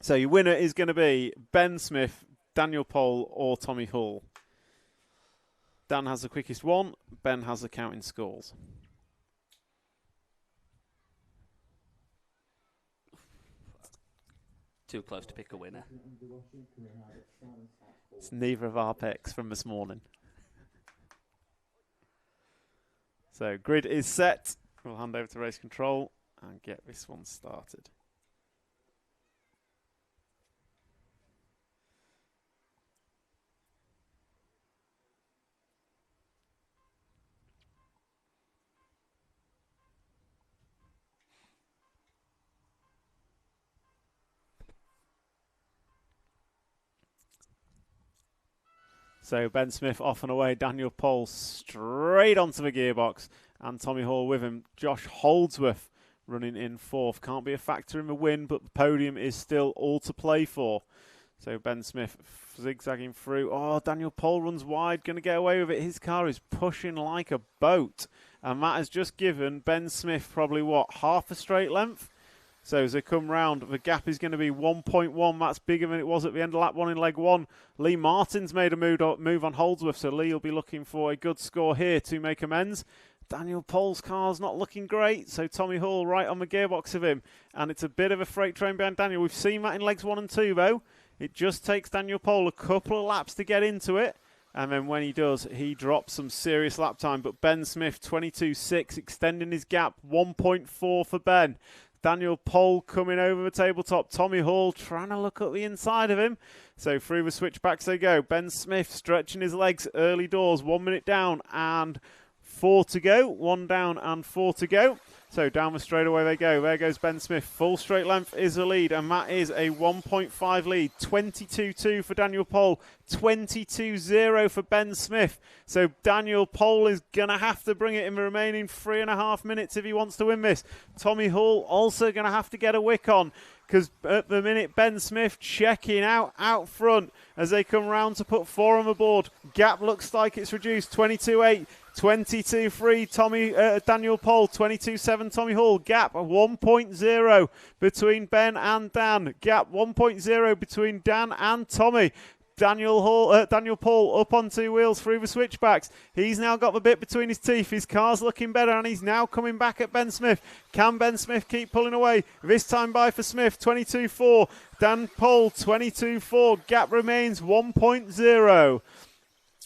So your winner is going to be Ben Smith, Daniel Pole, or Tommy Hull. Dan has the quickest one. Ben has the counting scores. Too close to pick a winner. It's neither of our picks from this morning. So grid is set. We'll hand over to race control and get this one started. So Ben Smith off and away, Daniel Pole straight onto the gearbox, and Tommy Hall with him. Josh Holdsworth running in fourth. Can't be a factor in the win, but the podium is still all to play for. So Ben Smith zigzagging through. Oh, Daniel Pole runs wide, going to get away with it. His car is pushing like a boat, and that has just given Ben Smith probably, half a straight length? So as they come round, the gap is going to be 1.1. That's bigger than it was at the end of lap one in leg one. Lee Martin's made a move on Holdsworth, so Lee will be looking for a good score here to make amends. Daniel Pole's car's not looking great, so Tommy Hall right on the gearbox of him. And it's a bit of a freight train behind Daniel. We've seen that in legs 1 and 2, though. It just takes Daniel Pole a couple of laps to get into it. And then when he does, he drops some serious lap time. But Ben Smith, 22.6, extending his gap, 1.4 for Ben. Daniel Pole coming over the tabletop. Tommy Hall trying to look at the inside of him. So through the switchbacks they go. Ben Smith stretching his legs early doors. 1 minute down and 4 to go. 1 down and 4 to go. So down the straightaway they go. There goes Ben Smith. Full straight length is the lead, and that is a 1.5 lead. 22.2 for Daniel Pole. 22.0 for Ben Smith. So Daniel Pole is going to have to bring it in the remaining 3.5 minutes if he wants to win this. Tommy Hall also going to have to get a wick on, because at the minute Ben Smith checking out front as they come round to put 4 on the board. Gap looks like it's reduced. 22.8. 22.3 Daniel Pole, 22.7 Tommy Hall. Gap 1.0 between Ben and Dan. Gap 1.0 between Dan and Tommy. Daniel Pole up on 2 wheels through the switchbacks. He's now got the bit between his teeth. His car's looking better, and he's now coming back at Ben Smith. Can Ben Smith keep pulling away? This time by for Smith, 22.4. Dan Pole, 22.4. Gap remains 1.0.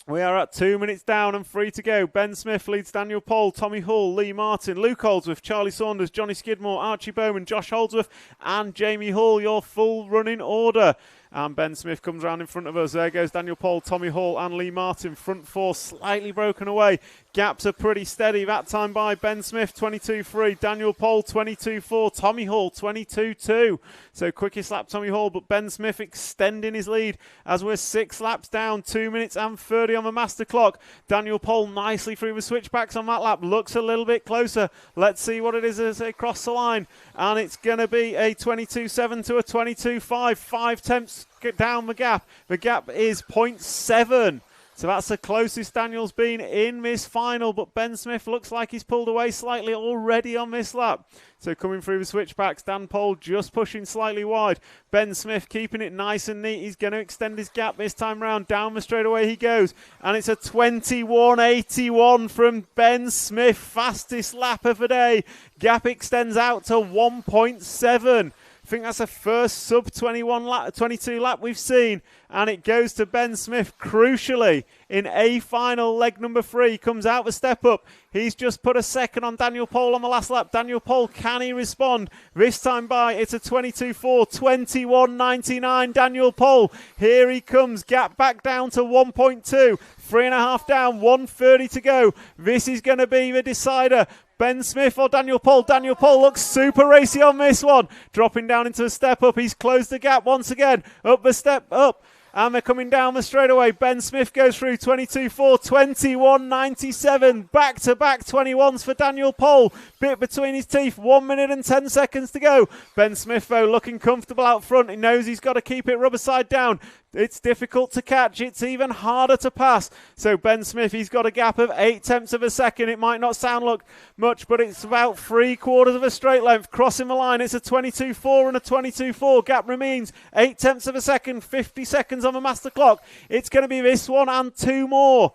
We are at 2 minutes down and 3 to go. Ben Smith leads Daniel Pole, Tommy Hall, Lee Martin, Luke Holdsworth, Charlie Saunders, Johnny Skidmore, Archie Bowman, Josh Holdsworth and Jamie Hall, your full running order. And Ben Smith comes round in front of us. There goes Daniel Pole, Tommy Hall and Lee Martin. Front 4 slightly broken away. Gaps are pretty steady. That time by Ben Smith, 22.3. Daniel Pole, 22.4. Tommy Hall, 22.2. So quickest lap, Tommy Hall, but Ben Smith extending his lead as we're 6 laps down. 2 minutes and 30 on the master clock. Daniel Pole nicely through the switchbacks on that lap. Looks a little bit closer. Let's see what it is as they cross the line. And it's going to be a 22.7 to a 22.5. 5 tenths down the gap. The gap is 0.7. So that's the closest Daniel's been in this final, but Ben Smith looks like he's pulled away slightly already on this lap. So coming through the switchbacks, Dan Pole just pushing slightly wide. Ben Smith keeping it nice and neat. He's going to extend his gap this time round. Down the straightaway he goes. And it's a 21.81 from Ben Smith. Fastest lap of the day. Gap extends out to 1.7. I think that's the first sub-22 lap we've seen. And it goes to Ben Smith crucially in a final leg number 3. Comes out the step up. He's just put a second on Daniel Pole on the last lap. Daniel Pole, can he respond? This time by, it's a 22.4, 21.99 Daniel Pole. Here he comes. Gap back down to 1.2. 3.5 down, 1:30 to go. This is going to be the decider. Ben Smith or Daniel Pole. Daniel Pole looks super racy on this one. Dropping down into the step up. He's closed the gap once again. Up the step up. And they're coming down the straightaway. Ben Smith goes through 22.4, 21.97. Back-to-back 21s for Daniel Pole. Bit between his teeth. 1 minute and 10 seconds to go. Ben Smith, though, looking comfortable out front. He knows he's got to keep it rubber side down. It's difficult to catch. It's even harder to pass. So Ben Smith, he's got a gap of 0.8 of a second. It might not sound like much, but it's about 3/4 of a straight length. Crossing the line, it's a 22.4 and a 22.4. Gap remains 0.8 of a second, 50 seconds on the master clock. It's going to be this one and 2 more.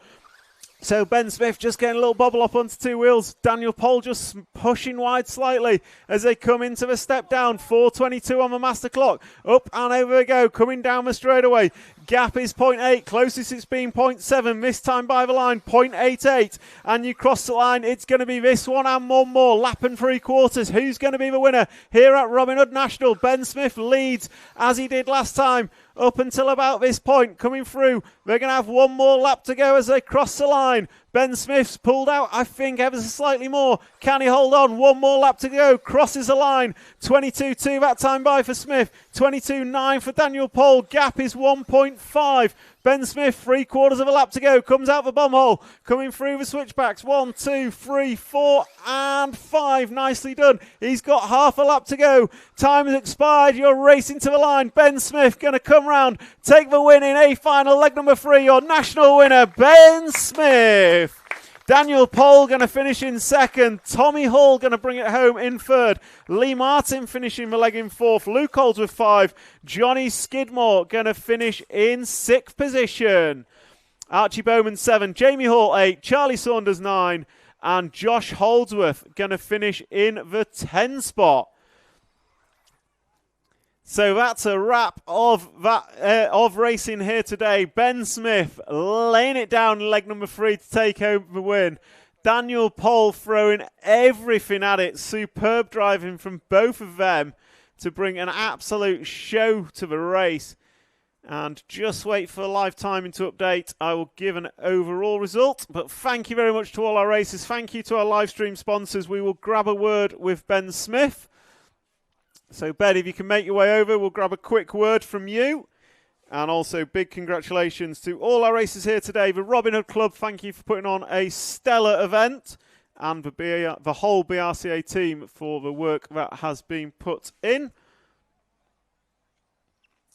So Ben Smith just getting a little bobble up onto 2 wheels. Daniel Pole just pushing wide slightly as they come into the step down. 4:22 on the master clock. Up and over they go, coming down the straightaway. Gap is 0.8, closest it's been 0.7, this time by the line 0.88, and you cross the line. It's going to be this one and one more, lap and 3/4. Who's going to be the winner here at Hood National? Ben Smith leads as he did last time up until about this point. Coming through, they're going to have one more lap to go as they cross the line. Ben Smith's pulled out, I think, ever so slightly more. Can he hold on? One more lap to go. Crosses the line. 22.2 that time by for Smith. 22.9 for Daniel Pole. Gap is 1.5. Ben Smith, 3/4 of a lap to go. Comes out the bomb hole. Coming through the switchbacks. 1, 2, 3, 4, and 5. Nicely done. He's got half a lap to go. Time has expired. You're racing to the line. Ben Smith going to come round. Take the win in A final, leg number 3. Your national winner, Ben Smith. Daniel Pole going to finish in 2nd. Tommy Hall going to bring it home in 3rd. Lee Martin finishing the leg in 4th. Luke Holds with 5. Johnny Skidmore going to finish in 6th position. Archie Bowman 7. Jamie Hall 8. Charlie Saunders 9. And Josh Holdsworth going to finish in the 10 spot. So that's a wrap of racing here today. Ben Smith laying it down in leg number 3 to take home the win. Daniel Pole throwing everything at it. Superb driving from both of them to bring an absolute show to the race. And just wait for the live timing to update. I will give an overall result. But thank you very much to all our racers. Thank you to our live stream sponsors. We will grab a word with Ben Smith. So, Ben, if you can make your way over, we'll grab a quick word from you. And also, big congratulations to all our racers here today. The Robin Hood Club, thank you for putting on a stellar event. And the whole BRCA team for the work that has been put in.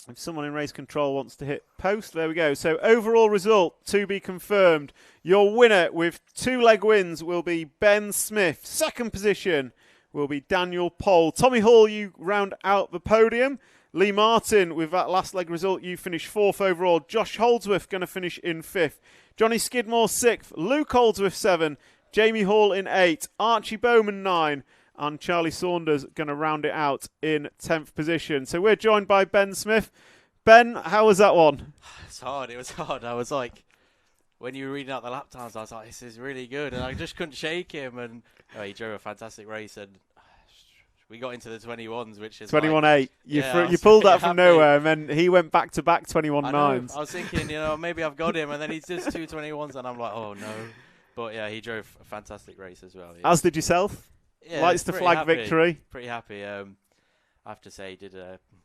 If someone in race control wants to hit post, there we go. So, overall result to be confirmed. Your winner with 2 leg wins will be Ben Smith. 2nd position will be Daniel Pole. Tommy Hall, you round out the podium. Lee Martin, with that last leg result, you finish 4th overall. Josh Holdsworth going to finish in 5th. Johnny Skidmore 6th. Luke Holdsworth 7. Jamie Hall in 8. Archie Bowman 9. And Charlie Saunders going to round it out in 10th position. So we're joined by Ben Smith. Ben, how was that one? It's hard. It was hard. I was like, when you were reading out the lap times, I was like, this is really good. And I just couldn't shake him. And he drove a fantastic race. And we got into the 21s, which is 21.8. You pulled that from nowhere. And then he went back-to-back 21.9s. I was thinking, maybe I've got him. And then he's just 2 21s. And I'm like, oh, no. But, yeah, he drove a fantastic race as well. Yeah. As did yourself? Yeah, Lights to flag victory. Pretty happy. I have to say, he did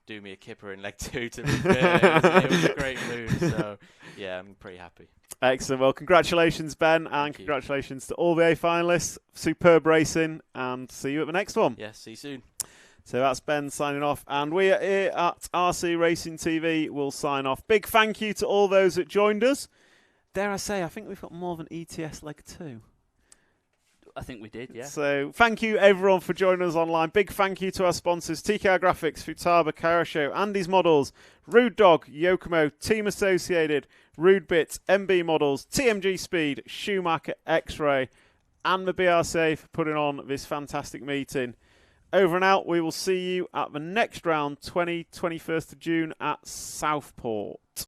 do me a kipper in leg 2, to be fair. It was a great move. So, yeah, I'm pretty happy. Excellent. Well, congratulations, Ben, and congratulations to all the A finalists. Superb racing, and see you at the next one. Yes, see you soon. So that's Ben signing off, and we are here at RC Racing TV. We'll sign off. Big thank you to all those that joined us. Dare I say, I think we've got more than ETS leg 2. I think we did, yeah. So thank you everyone for joining us online. Big thank you to our sponsors, TKR Graphics, Futaba, Kairosho, Andy's Models, Rude Dog, Yokomo, Team Associated, Rude Bits, MB Models, TMG Speed, Schumacher X-Ray, and the BRCA for putting on this fantastic meeting. Over and out. We will see you at the next round, 21st of June at Southport.